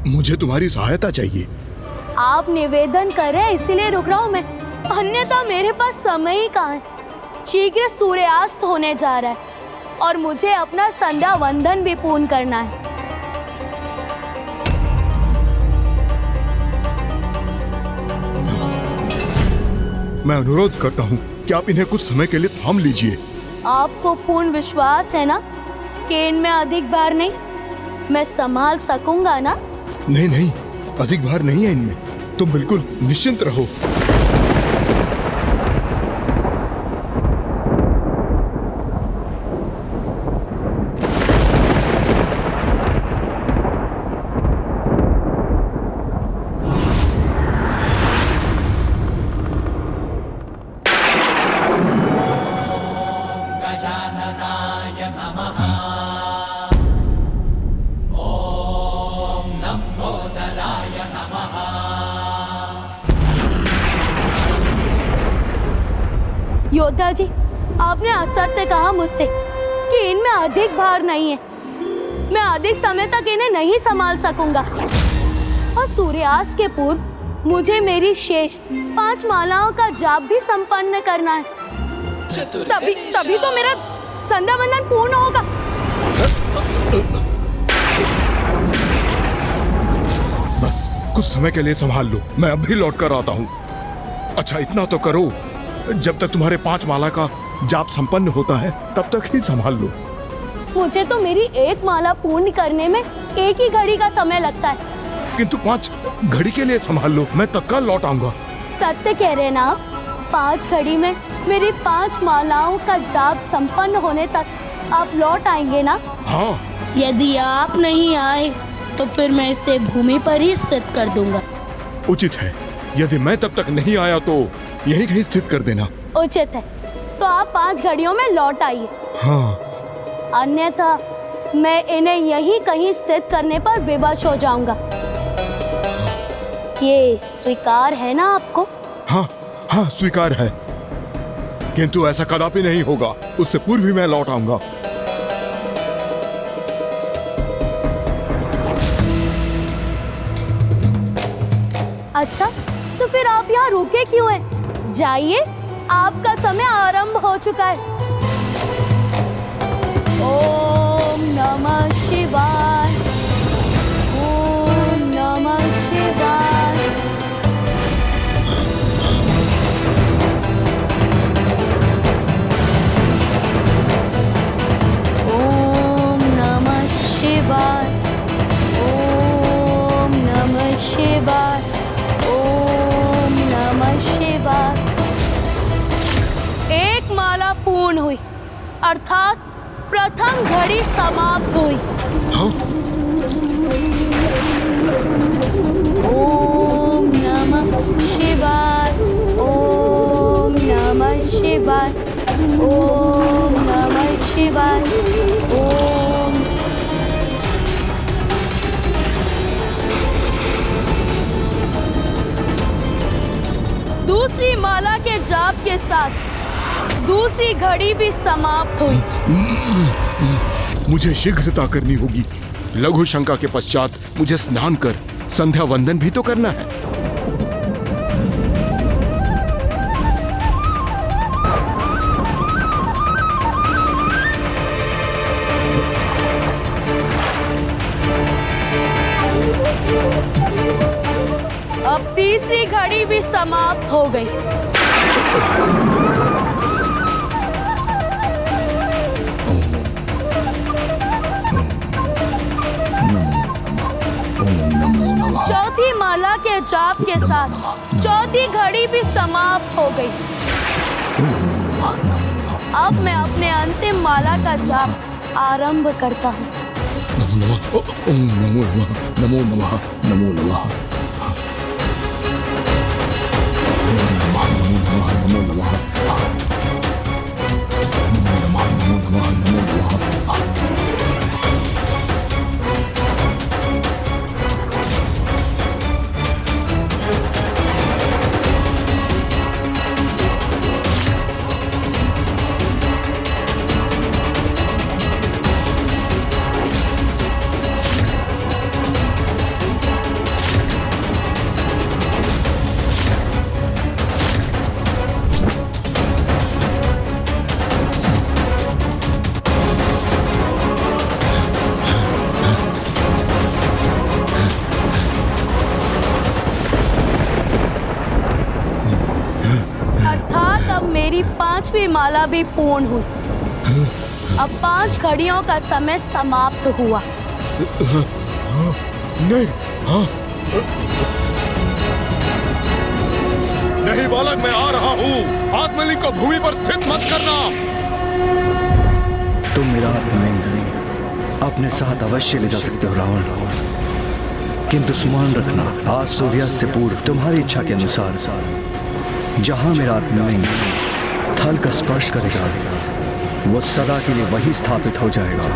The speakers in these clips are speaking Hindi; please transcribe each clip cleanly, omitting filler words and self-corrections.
मुझे तुम्हारी सहायता चाहिए। आप निवेदन कर रहे हैं इसीलिए रुक रहा हूँ मैं, अन्यथा मेरे पास समय ही कहाँ है। शीघ्र सूर्यास्त होने जा रहा है और मुझे अपना संध्या वंदन भी पूर्ण करना है। मैं अनुरोध करता हूँ कि आप इन्हें कुछ समय के लिए थाम लीजिए। आपको पूर्ण विश्वास है ना कि इनमें अधिक भार नहीं, मैं संभाल सकूंगा ना? नहीं नहीं, अधिक भार नहीं है इनमें, तुम बिल्कुल निश्चिंत रहो। योद्धा जी, आपने असत्य कहा मुझसे कि इनमें अधिक भार नहीं है। मैं अधिक समय तक इन्हें नहीं संभाल सकूंगा और सूर्यास्त के पूर्व मुझे मेरी शेष 5 मालाओं का जाप भी संपन्न करना है। तभी तो मेरा संध्या वंदन पूर्ण होगा। बस कुछ समय के लिए संभाल लो, मैं अभी लौट कर आता हूँ। अच्छा इतना तो करो, जब तक तुम्हारे 5 माला का जाप संपन्न होता है तब तक ही संभाल लो। मुझे तो मेरी 1 माला पूर्ण करने में 1 ही घड़ी का समय लगता है। किंतु 5 घड़ी के लिए संभाल लो, मैं तत्काल लौट आऊंगा। सत्य कह रहे ना आप? 5 घड़ी में मेरी 5 मालाओं का जाप संपन्न होने तक आप लौट आएंगे ना? हाँ। यदि आप नहीं आए तो फिर मैं इसे भूमि पर ही स्थित कर दूंगा। उचित है, यदि मैं तब तक नहीं आया तो यहीं कहीं स्थित कर देना। उचित है, तो आप 5 घड़ियों में लौट आइए। हाँ। अन्यथा मैं इन्हें यहीं कहीं स्थित करने पर विवश हो जाऊंगा। ये स्वीकार है ना आपको? हाँ हाँ स्वीकार है, किंतु ऐसा कदापि नहीं होगा। उससे पूर्व भी मैं लौट आऊंगा। अच्छा, तो फिर आप यहाँ रुके क्यों हैं? जाइए, आपका समय आरंभ हो चुका है। ओम नमः शिवाय, ओम नमः शिवाय। ओम नमः शिवाय, ओम नमः शिवाय, ओम नमः शिवाय। 1 माला पूर्ण हुई, अर्थात प्रथम घड़ी समाप्त हुई। हाँ? ओम नमः शिवाय, ओम नमः शिवाय, ओम नमः शिवाय, ओम। दूसरी माला के जाप के साथ दूसरी घड़ी भी समाप्त हुई। मुझे शीघ्रता करनी होगी। लघु शंका के पश्चात मुझे स्नान कर संध्या वंदन भी तो करना है। अब तीसरी घड़ी भी समाप्त हो गई। चौथी माला के जाप के साथ चौथी घड़ी भी समाप्त हो गई। अब मैं अपने अंतिम माला का जाप आरंभ करता हूँ। नमो नमः, ओम नमो नमः, नमो नमः, नमो नमः। नमो नमः, नमो नमः, नमो नमः। पांचवी माला भी पूर्ण हुई। अब 5 घड़ियों का समय समाप्त हुआ। नहीं, हाँ, नहीं बालक, मैं आ रहा हूँ। आत्मलिंग को भूमि पर स्थित मत करना। तुम मेरा आत्मलिंग अपने साथ अवश्य ले जा सकते हो रावण, किंतु स्मरण रखना, आज सूर्यास्त से पूर्व तुम्हारी इच्छा के अनुसार जहां मेरा आत्मलिंग थल का स्पर्श करेगा वो सदा के लिए वही स्थापित हो जाएगा।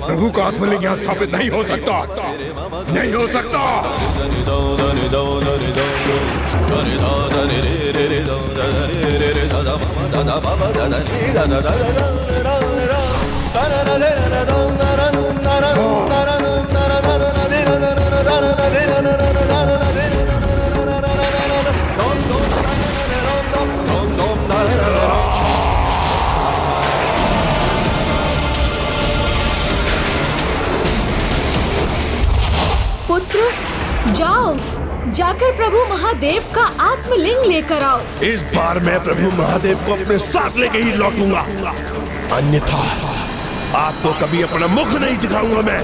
प्रभु का आत्मलिंग यहाँ स्थापित नहीं हो सकता, नहीं हो सकता। पुत्र, जाओ, जाकर प्रभु महादेव का आत्मलिंग लेकर आओ। इस बार मैं प्रभु महादेव को अपने साथ लेके ही लौटूंगा, अन्यथा आपको कभी अपना मुख नहीं दिखाऊंगा मैं।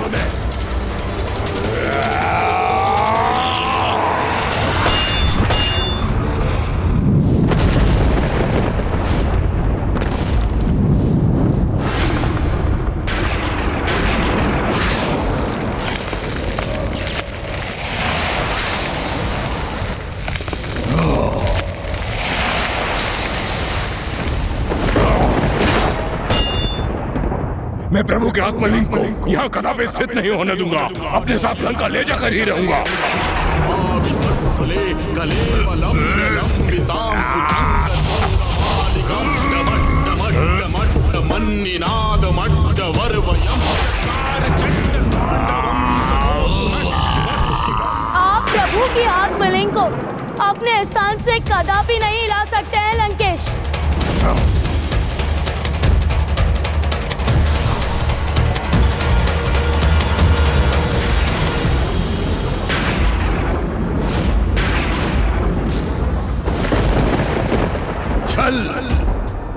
मैं प्रभु के आत्मलिंग को यहाँ कदापि स्थित नहीं होने दूंगा। अपने साथ लंका ले जाकर ही रहूंगा। आप प्रभु की आत्मलिंग को अपने स्थान से कदापि नहीं हिला सकते हैं लंकेश।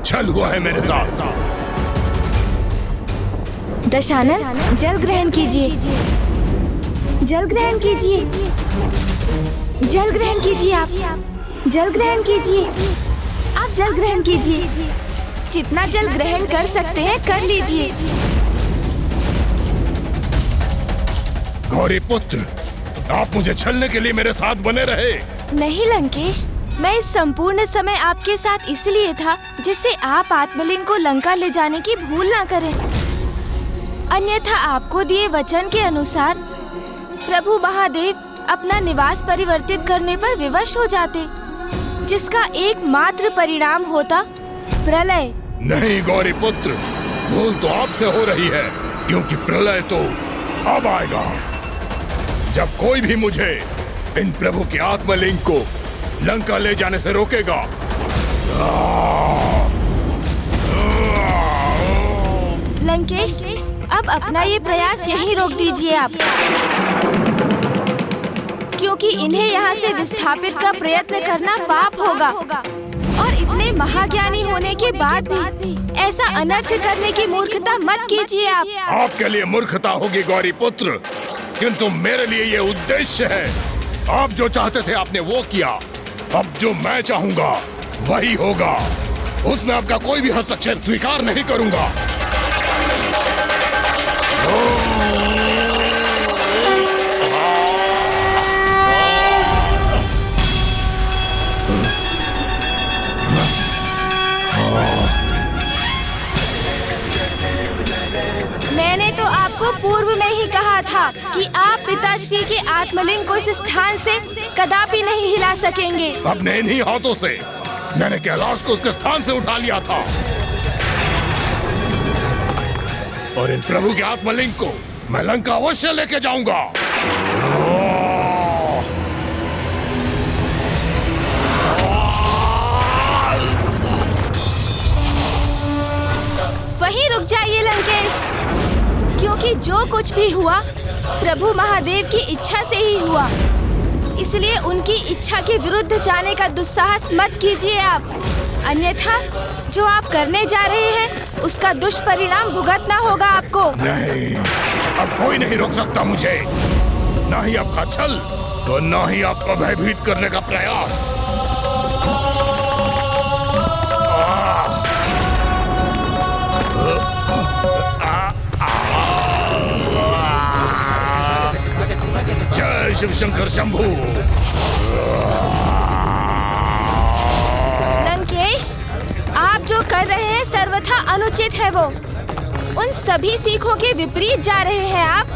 छल हुआ है मेरे साथ। दशानन, जल ग्रहण कीजिए, जल ग्रहण कीजिए, जल ग्रहण कीजिए, आप जल ग्रहण कीजिए, आप जल ग्रहण कीजिए। जितना जल ग्रहण कर सकते हैं कर लीजिए। गौरी पुत्र, आप मुझे छलने के लिए मेरे साथ बने रहे। नहीं लंकेश, मैं इस संपूर्ण समय आपके साथ इसलिए था जिससे आप आत्मलिंग को लंका ले जाने की भूल ना करें। अन्यथा आपको दिए वचन के अनुसार प्रभु महादेव अपना निवास परिवर्तित करने पर विवश हो जाते, जिसका एकमात्र परिणाम होता प्रलय। नहीं गौरी पुत्र, भूल तो आपसे हो रही है, क्योंकि प्रलय तो अब आएगा जब कोई भी मुझे इन प्रभु के आत्मलिंग को लंका ले जाने से रोकेगा। लंकेश, अब अपना ये प्रयास यहीं रोक दीजिए आप, क्योंकि इन्हें यहाँ से विस्थापित का प्रयत्न करना पाप होगा और इतने महाज्ञानी होने के बाद भी ऐसा अनर्थ करने की मूर्खता मत कीजिए आप। आपके लिए मूर्खता होगी गौरी पुत्र, किंतु मेरे लिए ये उद्देश्य है। आप जो चाहते थे आपने वो किया, अब जो मैं चाहूंगा वही होगा। उसमें आपका कोई भी हस्तक्षेप स्वीकार नहीं करूंगा। मैंने तो आपको पूर्व में ही कहा था कि आप पिताश्री के आत्मलिंग को इस स्थान से कदापि नहीं हिला सकेंगे। अपने इन्हीं हाथों से मैंने कैलाश को उसके स्थान से उठा लिया था और इन प्रभु के आत्मलिंग को मैं लंका अवश्य लेके जाऊंगा। वहीं रुक जाइए लंकेश, क्योंकि जो कुछ भी हुआ प्रभु महादेव की इच्छा से ही हुआ, इसलिए उनकी इच्छा के विरुद्ध जाने का दुस्साहस मत कीजिए आप, अन्यथा जो आप करने जा रहे हैं उसका दुष्परिणाम भुगतना होगा आपको। नहीं, अब कोई नहीं रोक सकता मुझे, ना ही आपका छल तो ना ही आपको भयभीत करने का प्रयास। जय शिव शंकर शंभू। लंकेश, आप जो कर रहे हैं सर्वथा अनुचित है। वो उन सभी सीखों के विपरीत जा रहे हैं आप,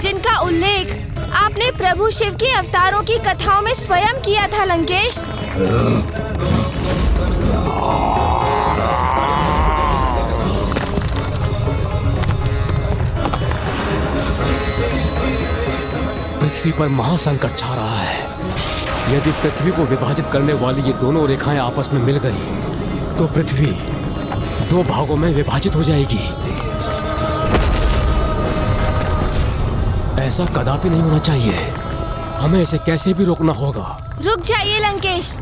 जिनका उल्लेख आपने प्रभु शिव के अवतारों की कथाओं में स्वयं किया था लंकेश। पृथ्वी पर महासंकट छा रहा है। यदि पृथ्वी को विभाजित करने वाली ये दोनों रेखाएं आपस में मिल गई तो पृथ्वी दो भागों में विभाजित हो जाएगी। ऐसा कदापि नहीं होना चाहिए। हमें इसे कैसे भी रोकना होगा। रुक जाइए लंकेश,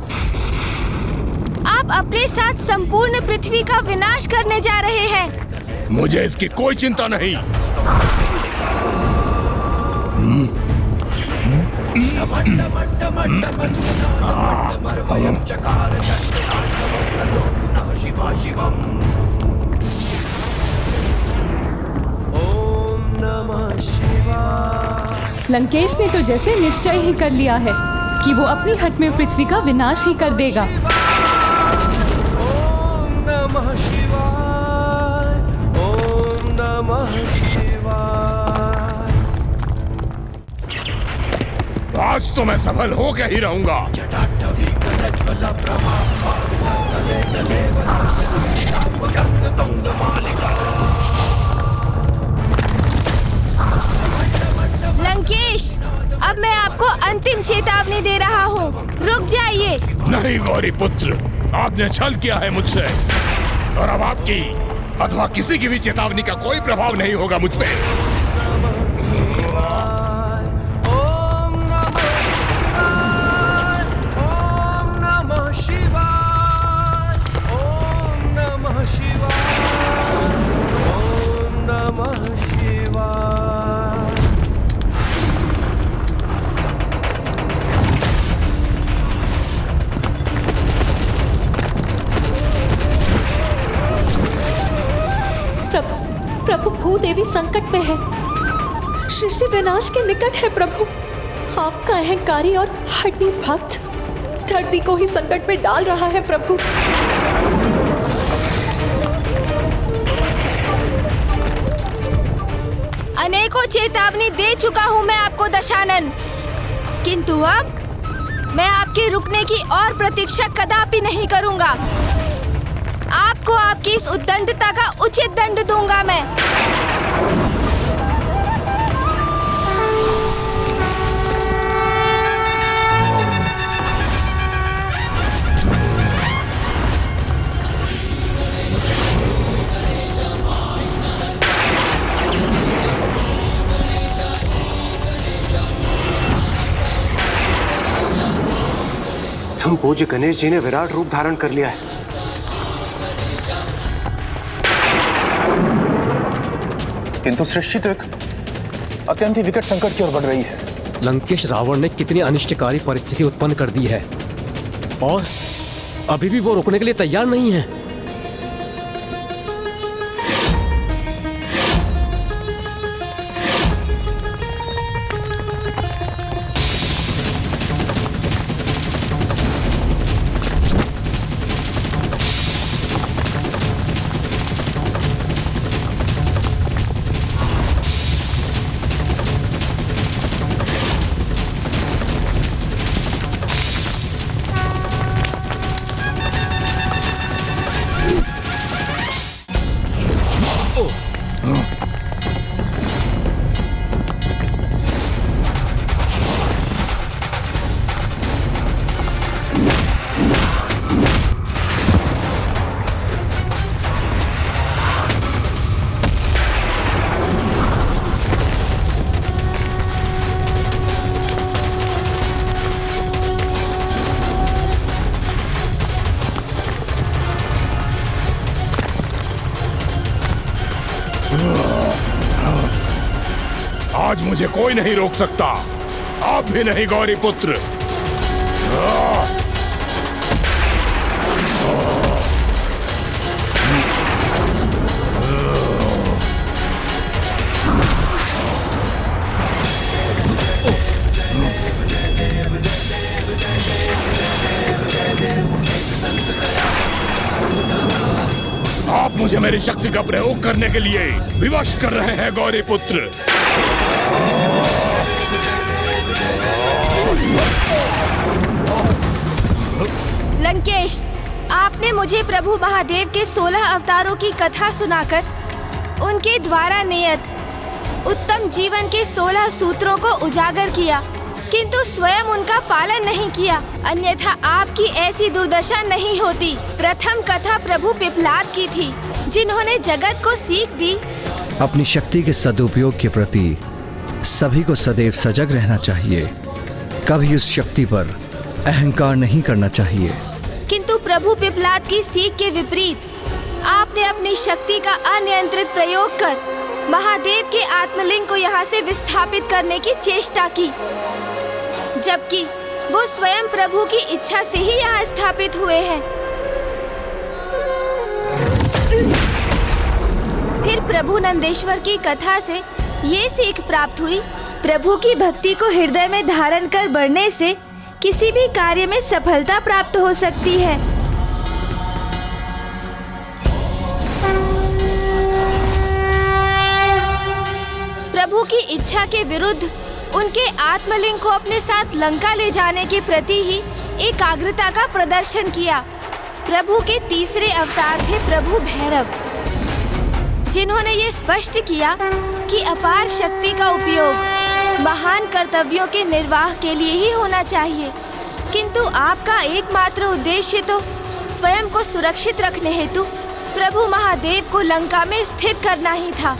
आप अपने साथ संपूर्ण पृथ्वी का विनाश करने जा रहे हैं। मुझे इसकी कोई चिंता नहीं। लंकेश ने तो जैसे निश्चय ही कर लिया है कि वो अपनी हट में पृथ्वी का विनाश ही कर देगा। ओम नमः शिवाय, ओम नमः शिवाय। आज तो मैं सफल होकर ही रहूंगा। लंकेश, अब मैं आपको अंतिम चेतावनी दे रहा हूँ, रुक जाइए। नहीं गौरी पुत्र, आपने छल किया है मुझसे और अब आपकी अथवा किसी की भी चेतावनी का कोई प्रभाव नहीं होगा मुझ पे। प्रभु, भूदेवी संकट में है। सृष्टि विनाश के निकट है प्रभु। आपका अहंकारी और हठी भक्त धरती को ही संकट में डाल रहा है प्रभु। अनेकों चेतावनी दे चुका हूँ मैं आपको दशानन, किंतु अब मैं आपके रुकने की और प्रतीक्षा कदापि नहीं करूँगा। आपको आपकी इस उद्दंडता का उचित दंड दूंगा मैं। प्रथम पूज्य गणेश जी ने विराट रूप धारण कर लिया है। किंतु सृष्टि तो एक अत्यंत ही विकट संकट की ओर बढ़ रही है। लंकेश रावण ने कितनी अनिष्टकारी परिस्थिति उत्पन्न कर दी है और अभी भी वो रोकने के लिए तैयार नहीं है। आज मुझे कोई नहीं रोक सकता, आप भी नहीं गौरी पुत्र। आप मुझे मेरी शक्ति का प्रयोग करने के लिए विवश कर रहे हैं गौरी पुत्र। लंकेश, आपने मुझे प्रभु महादेव के 16 अवतारों की कथा सुनाकर उनके द्वारा नियत उत्तम जीवन के 16 सूत्रों को उजागर किया, किंतु स्वयं उनका पालन नहीं किया, अन्यथा आपकी ऐसी दुर्दशा नहीं होती। प्रथम कथा प्रभु पिपलाद की थी, जिन्होंने जगत को सीख दी। अपनी शक्ति के सदुपयोग के प्रति सभी को सदैव सजग रहना चाहिए, कभी उस शक्ति पर अहंकार नहीं करना चाहिए। किंतु प्रभु पिपलाद की सीख के विपरीत आपने अपनी शक्ति का अनियंत्रित प्रयोग कर महादेव के आत्मलिंग को यहाँ से विस्थापित करने की चेष्टा की, जबकि वो स्वयं प्रभु की इच्छा से ही यहाँ स्थापित हुए हैं। फिर प्रभु नंदेश्वर की कथा से ये सीख प्राप्त हुई, प्रभु की भक्ति को हृदय में धारण कर बढ़ने से किसी भी कार्य में सफलता प्राप्त हो सकती है। प्रभु की इच्छा के विरुद्ध उनके आत्मलिंग को अपने साथ लंका ले जाने के प्रति ही एकाग्रता का प्रदर्शन किया। प्रभु के तीसरे अवतार थे प्रभु भैरव, जिन्होंने ये स्पष्ट किया कि अपार शक्ति का उपयोग महान कर्तव्यों के निर्वाह के लिए ही होना चाहिए, किंतु आपका एकमात्र उद्देश्य तो स्वयं को सुरक्षित रखने हेतु प्रभु महादेव को लंका में स्थित करना ही था।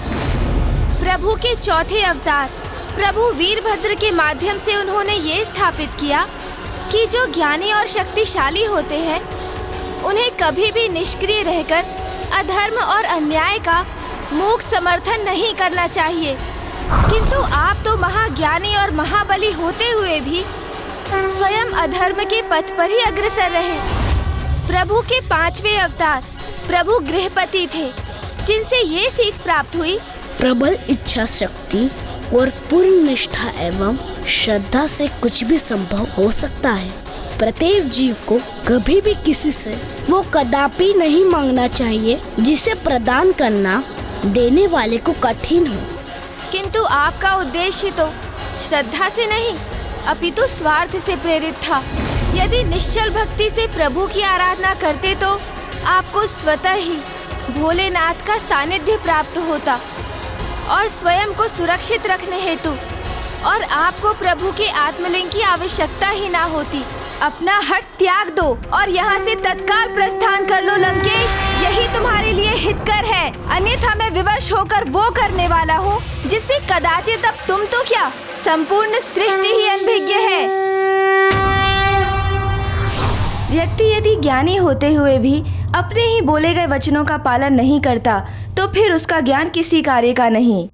प्रभु के चौथे अवतार प्रभु वीरभद्र के माध्यम से उन्होंने ये स्थापित किया कि जो ज्ञानी और शक्तिशाली होते हैं उन्हें कभी भी निष्क्रिय रहकर अधर्म और अन्याय का मूक समर्थन नहीं करना चाहिए, किंतु आप तो महाज्ञानी और महाबली होते हुए भी स्वयं अधर्म के पथ पर ही अग्रसर रहे। प्रभु के पांचवें अवतार प्रभु गृहपति थे, जिनसे ये सीख प्राप्त हुई, प्रबल इच्छा शक्ति और पूर्ण निष्ठा एवं श्रद्धा से कुछ भी संभव हो सकता है। प्रत्येक जीव को कभी भी किसी से वो कदापि नहीं मांगना चाहिए जिसे प्रदान करना देने वाले को कठिन हो। किंतु आपका उद्देश्य तो श्रद्धा से नहीं अपितु स्वार्थ से प्रेरित था। यदि निश्चल भक्ति से प्रभु की आराधना करते तो आपको स्वतः ही भोलेनाथ का सानिध्य प्राप्त होता और स्वयं को सुरक्षित रखने हेतु और आपको प्रभु के आत्मलिंग की आवश्यकता ही ना होती। अपना हठ त्याग दो और यहाँ से तत्काल प्रस्थान कर लो लंकेश, यही तुम्हारे लिए हितकर है, अन्यथा मैं विवश होकर वो करने वाला हूँ जिससे कदाचित अब तुम तो क्या संपूर्ण सृष्टि ही अनभिज्ञ है। व्यक्ति यदि ज्ञानी होते हुए भी अपने ही बोले गए वचनों का पालन नहीं करता तो फिर उसका ज्ञान किसी कार्य का नहीं।